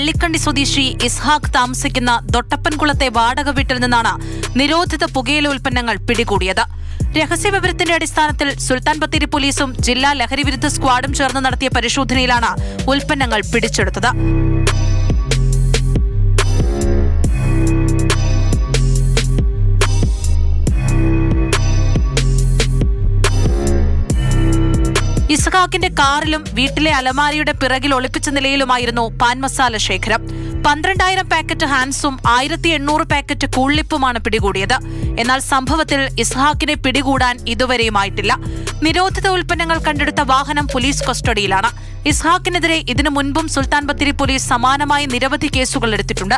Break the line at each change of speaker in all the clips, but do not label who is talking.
വള്ളിക്കണ്ടി സ്വദേശി ഇസ്ഹാഖ് താമസിക്കുന്ന ദൊട്ടപ്പൻകുളത്തെ വാടക വീട്ടിൽ നിന്നാണ് നിരോധിത പുകയില ഉൽപ്പന്നങ്ങൾ പിടികൂടിയത്. രഹസ്യവിവരത്തിന്റെ അടിസ്ഥാനത്തിൽ സുൽത്താൻ ബത്തേരി പോലീസും ജില്ലാ ലഹരിവിരുദ്ധ സ്ക്വാഡും ചേർന്ന് നടത്തിയ പരിശോധനയിലാണ് ഉൽപ്പന്നങ്ങൾ പിടിച്ചെടുത്തത്. ഇസ്ഹാഖിന്റെ കാറിലും വീട്ടിലെ അലമാരിയുടെ പിറകിൽ ഒളിപ്പിച്ച നിലയിലുമായിരുന്നു പാൻ മസാല ശേഖരം. 12,000 പാക്കറ്റ് ഹാൻസും 1,800 പാക്കറ്റ് കൂള്ളിപ്പുമാണ് പിടികൂടിയത്. എന്നാൽ സംഭവത്തിൽ ഇസ്ഹാഖിനെ പിടികൂടാൻ ഇതുവരെയുമായിട്ടില്ല. നിരോധിത ഉൽപ്പന്നങ്ങൾ കണ്ടെടുത്ത വാഹനം പോലീസ് കസ്റ്റഡിയിലാണ്. ഇസ്ഹാഖിനെതിരെ ഇതിനു മുൻപും സുൽത്താൻ ബത്തേരി പോലീസ് സമാനമായ നിരവധി കേസുകൾ എടുത്തിട്ടുണ്ട്.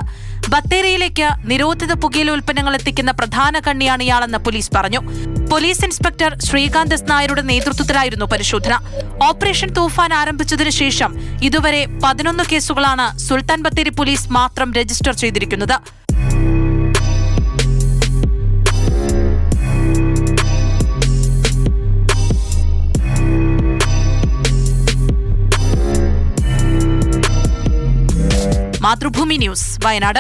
ബത്തേരിയിലേക്ക് നിരോധിത പുകയില ഉൽപ്പന്നങ്ങൾ എത്തിക്കുന്ന പ്രധാന കണ്ണിയാണ് ഇയാളെന്ന് പോലീസ് പറഞ്ഞു. പോലീസ് ഇൻസ്പെക്ടർ ശ്രീകാന്ത് എസ് നായരുടെ നേതൃത്വത്തിലായിരുന്നു പരിശോധന. ഓപ്പറേഷൻ തൂഫാൻ ആരംഭിച്ചതിനു ശേഷം ഇതുവരെ 11 കേസുകളാണ് സുൽത്താൻ ബത്തേരി പോലീസ് മാത്രം രജിസ്റ്റർ ചെയ്തിരിക്കുന്നത്. മാതൃഭൂമി ന്യൂസ്, വയനാട്.